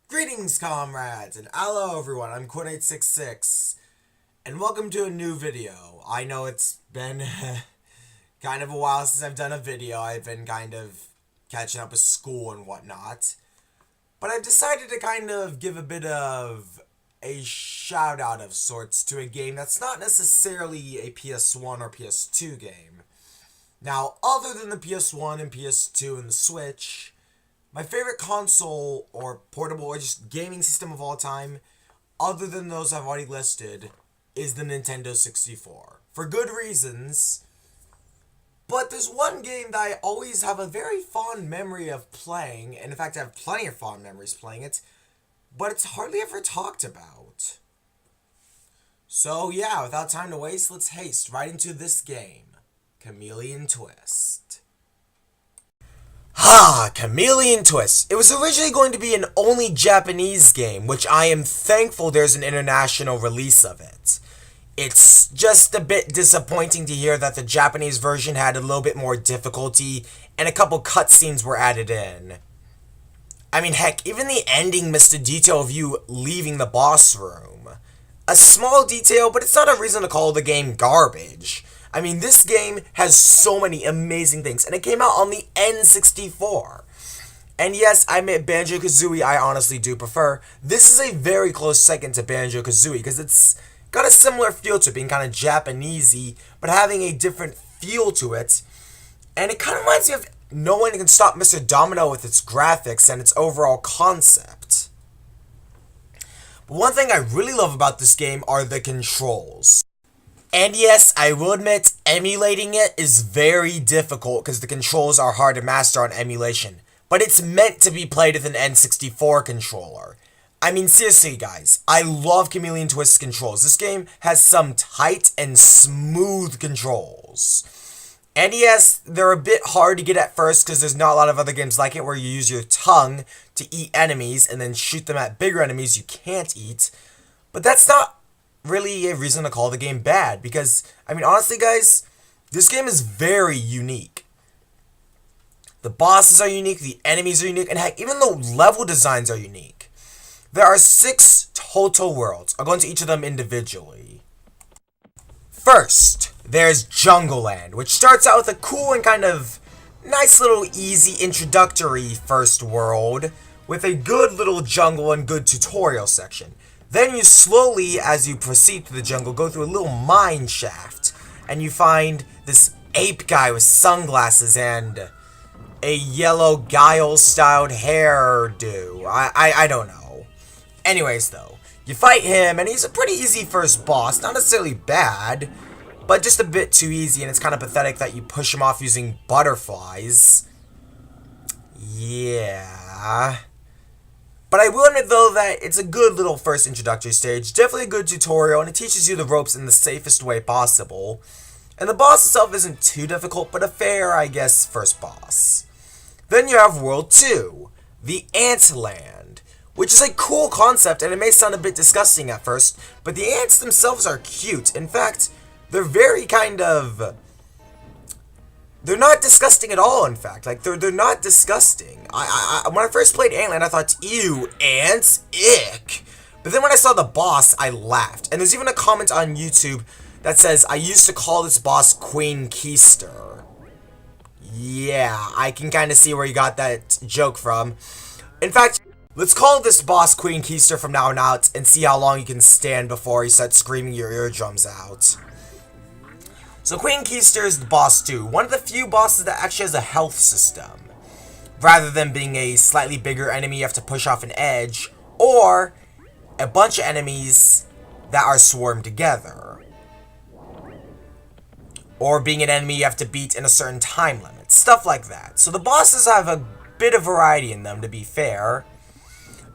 Greetings, comrades, and hello everyone, I'm Quint866, and welcome to a new video. I know it's been kind of a while since I've done a video. I've been kind of catching up with school and whatnot, but I've decided to kind of give a bit of a shout out of sorts to a game that's not necessarily a PS1 or PS2 game. Now, other than the PS1 and PS2 and the Switch, my favorite console, or portable, or just gaming system of all time, other than those I've already listed, is the Nintendo 64. For good reasons, but there's one game that I always have a very fond memory of playing, and in fact I have plenty of fond memories playing it, but it's hardly ever talked about. So yeah, without time to waste, let's haste right into this game, Chameleon Twist. Chameleon Twist. It was originally going to be an only Japanese game, which I am thankful there's an international release of it. It's just a bit disappointing to hear that the Japanese version had a little bit more difficulty, and a couple cutscenes were added in. I mean, heck, even the ending missed a detail of you leaving the boss room. A small detail, but it's not a reason to call the game garbage. I mean, this game has so many amazing things, and it came out on the N64. And yes, I admit Banjo-Kazooie I honestly do prefer. This is a very close second to Banjo-Kazooie, because it's got a similar feel to it, being kind of Japanesey, but having a different feel to it. And it kind of reminds me of No One Can Stop Mr. Domino with its graphics and its overall concept. But one thing I really love about this game are the controls. And yes, I will admit, emulating it is very difficult because the controls are hard to master on emulation. But it's meant to be played with an N64 controller. I mean, seriously guys, I love Chameleon Twist's controls. This game has some tight and smooth controls. And yes, they're a bit hard to get at first because there's not a lot of other games like it where you use your tongue to eat enemies and then shoot them at bigger enemies you can't eat. But that's not really a reason to call the game bad, because, I mean, honestly guys, this game is very unique. The bosses are unique, the enemies are unique, and heck, even the level designs are unique. There are 6 total worlds. I'll go into each of them individually. First, there's Jungle Land, which starts out with a cool and kind of nice little easy introductory first world, with a good little jungle and good tutorial section. Then you slowly, as you proceed through the jungle, go through a little mine shaft, and you find this ape guy with sunglasses and a yellow Guile-styled hairdo. I don't know. Anyways, though, you fight him, and he's a pretty easy first boss. Not necessarily bad, but just a bit too easy, and it's kind of pathetic that you push him off using butterflies. Yeah. But I will admit, though, that it's a good little first introductory stage, definitely a good tutorial, and it teaches you the ropes in the safest way possible. And the boss itself isn't too difficult, but a fair, I guess, first boss. Then you have World 2, the Ant Land, which is a cool concept, and it may sound a bit disgusting at first, but the ants themselves are cute. In fact, they're very kind of... they're not disgusting at all, in fact. Like, they're not disgusting. When I first played Antland, I thought, ew, ants? Ick. But then when I saw the boss, I laughed. And there's even a comment on YouTube that says, I used to call this boss Queen Keister. Yeah, I can kind of see where you got that joke from. In fact, let's call this boss Queen Keister from now on out and see how long you can stand before you start screaming your eardrums out. So Queen Keister is the boss too, one of the few bosses that actually has a health system. Rather than being a slightly bigger enemy you have to push off an edge, or a bunch of enemies that are swarmed together. Or being an enemy you have to beat in a certain time limit, stuff like that. So the bosses have a bit of variety in them, to be fair.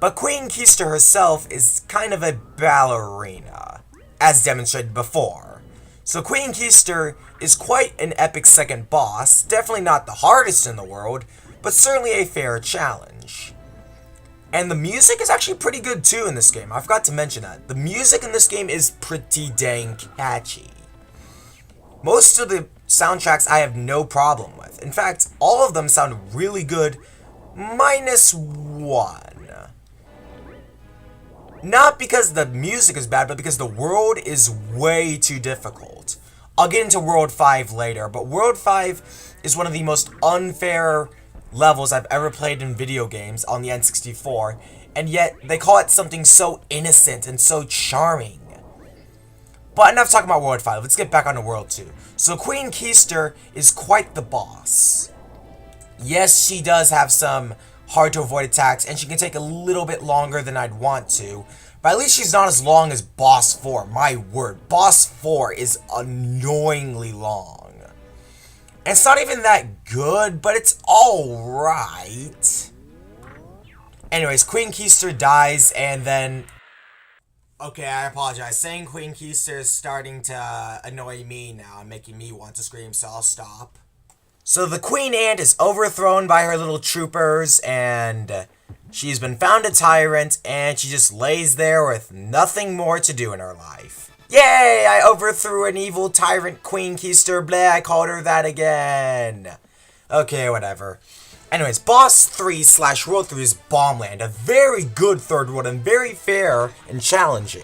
But Queen Keister herself is kind of a ballerina, as demonstrated before. So Queen Keister is quite an epic second boss, definitely not the hardest in the world, but certainly a fair challenge. And the music is actually pretty good too in this game. I forgot to mention that. The music in this game is pretty dang catchy. Most of the soundtracks I have no problem with. In fact, all of them sound really good, minus one. Not because the music is bad, but because the world is way too difficult. I'll get into World 5 later, but World 5 is one of the most unfair levels I've ever played in video games on the N64, and yet they call it something so innocent and so charming. But enough talking about World 5, let's get back on to World 2. So Queen Keister is quite the boss. Yes, she does have some hard to avoid attacks, and she can take a little bit longer than I'd want to, but at least she's not as long as Boss 4. My word, Boss 4 is annoyingly long. And it's not even that good, but it's alright. Anyways, Queen Keister dies, and then... Okay, I apologize. Saying Queen Keister is starting to annoy me now and making me want to scream, so I'll stop. So the Queen Ant is overthrown by her little troopers, and she's been found a tyrant, and she just lays there with nothing more to do in her life. Yay! I overthrew an evil tyrant Queen Keister. Bleh, I called her that again. Okay, whatever. Anyways, Boss 3 / World 3 is Bombland, a very good third world and very fair and challenging.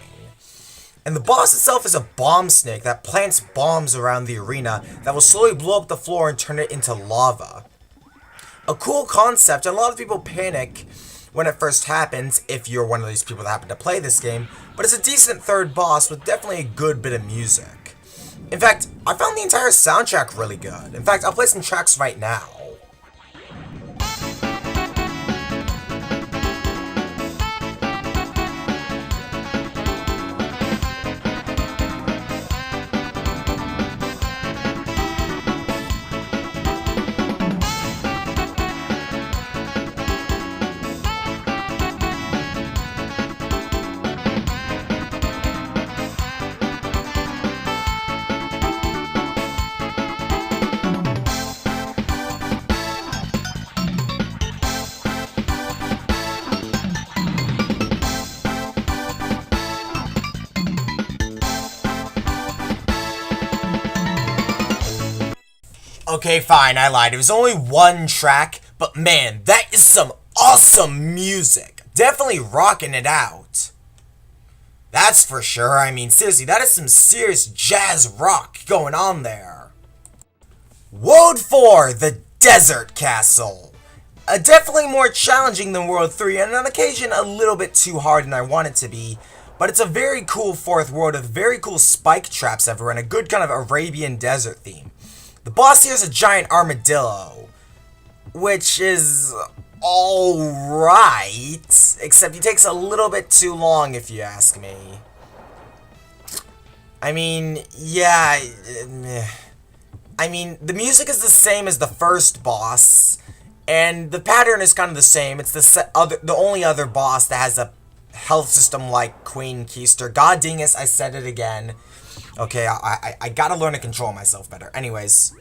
And the boss itself is a bomb snake that plants bombs around the arena that will slowly blow up the floor and turn it into lava. A cool concept, and a lot of people panic when it first happens, if you're one of these people that happen to play this game, but it's a decent third boss with definitely a good bit of music. In fact, I found the entire soundtrack really good. In fact, I'll play some tracks right now. Okay, fine, I lied. It was only one track, but man, that is some awesome music. Definitely rocking it out. That's for sure. I mean, seriously, that is some serious jazz rock going on there. World 4, the Desert Castle. Definitely more challenging than World 3, and on occasion a little bit too hard than I want it to be. But it's a very cool fourth world with very cool spike traps everywhere and a good kind of Arabian desert theme. The boss here is a giant armadillo, which is alright, except he takes a little bit too long if you ask me. I mean, yeah, I mean, the music is the same as the first boss, and the pattern is kind of the same. It's the only other boss that has a health system like Queen Keister. God dang it, I said it again. Okay, I gotta learn to control myself better. Anyways,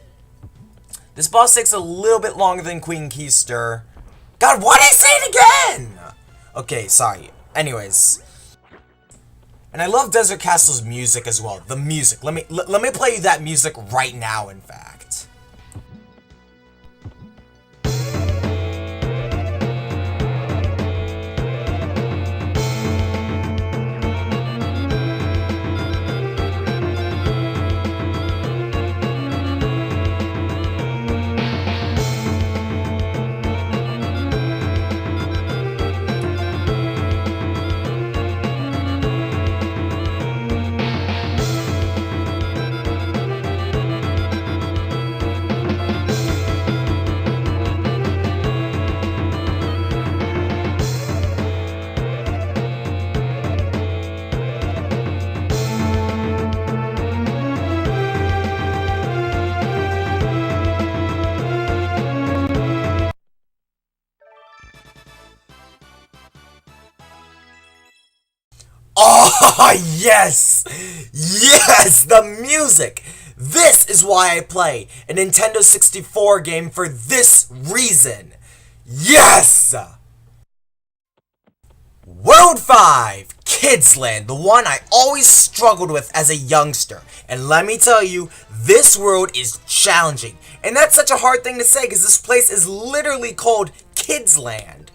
this boss takes a little bit longer than Queen Keister. God, why did I say it again? Okay, sorry. Anyways, and I love Desert Castle's music as well. The music. Let me play you that music right now. In fact. Oh, yes! Yes! The music! This is why I play a Nintendo 64 game for this reason. Yes! World 5, Kids Land, the one I always struggled with as a youngster. And let me tell you, this world is challenging. And that's such a hard thing to say because this place is literally called Kids Land.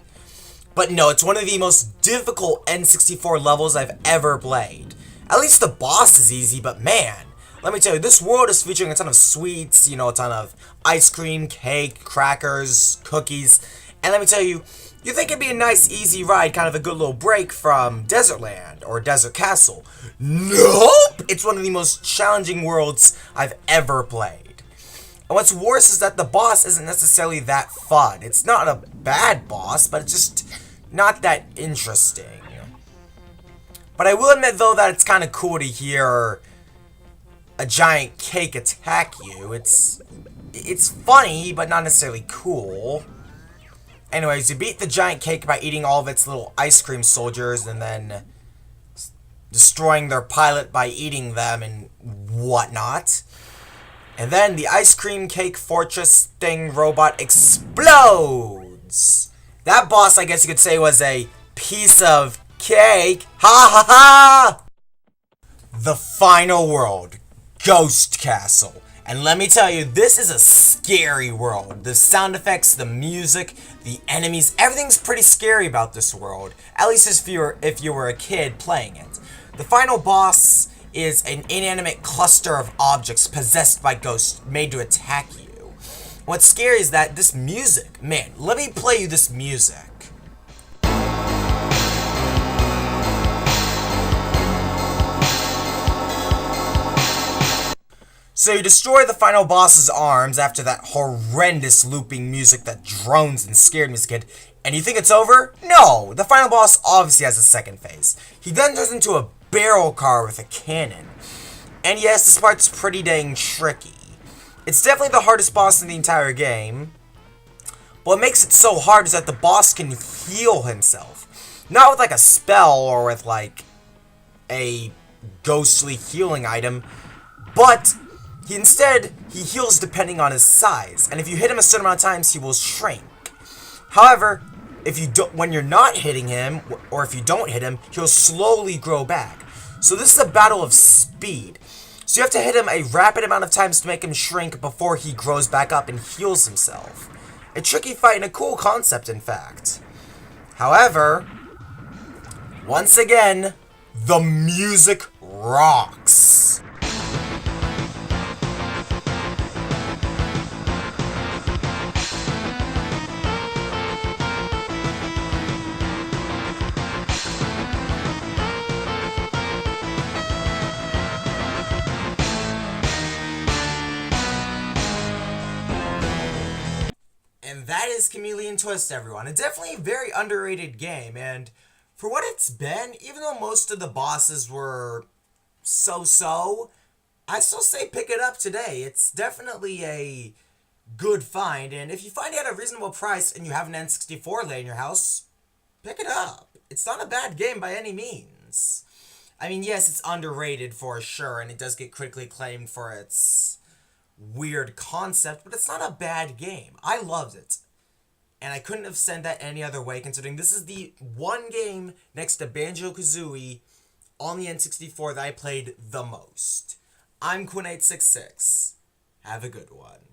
But no, it's one of the most difficult N64 levels I've ever played. At least the boss is easy, but man, let me tell you, this world is featuring a ton of sweets, a ton of ice cream, cake, crackers, cookies. And let me tell you, you think it'd be a nice, easy ride, kind of a good little break from Desert Land or Desert Castle. Nope! It's one of the most challenging worlds I've ever played. And what's worse is that the boss isn't necessarily that fun. It's not a bad boss, but it's just not that interesting. But I will admit, though, that it's kind of cool to hear a giant cake attack you. It's funny, but not necessarily cool. Anyways, you beat the giant cake by eating all of its little ice cream soldiers and then destroying their pilot by eating them and whatnot. And then the ice cream cake fortress thing robot explodes. That boss, I guess you could say, was a piece of cake. Ha ha ha! The final world, Ghost Castle. And let me tell you, this is a scary world. The sound effects, the music, the enemies, everything's pretty scary about this world. At least if you were a kid playing it. The final boss is an inanimate cluster of objects possessed by ghosts made to attack you. What's scary is that this music, man, let me play you this music. So you destroy the final boss's arms after that horrendous looping music that drones and scared me as a kid, and you think it's over? No! The final boss obviously has a second phase. He then turns into a barrel car with a cannon. And yes, this part's pretty dang tricky. It's definitely the hardest boss in the entire game. But what makes it so hard is that the boss can heal himself. Not with like a spell or with like a ghostly healing item, but he heals depending on his size, and if you hit him a certain amount of times, he will shrink. However, when you're not hitting him, or if you don't hit him, he'll slowly grow back. So this is a battle of speed. So you have to hit him a rapid amount of times to make him shrink before he grows back up and heals himself. A tricky fight and a cool concept, in fact. However, once again, the music rocks. And that is Chameleon Twist, everyone. It's definitely a very underrated game, and for what it's been, even though most of the bosses were so-so, I still say pick it up today. It's definitely a good find, and if you find it at a reasonable price and you have an N64 laying in your house, pick it up. It's not a bad game by any means. I mean, yes, it's underrated for sure, and it does get critically acclaimed for its weird concept, but it's not a bad game. I loved it. And I couldn't have said that any other way, considering this is the one game next to Banjo-Kazooie on the N64 that I played the most. I'm Quint866. Have a good one.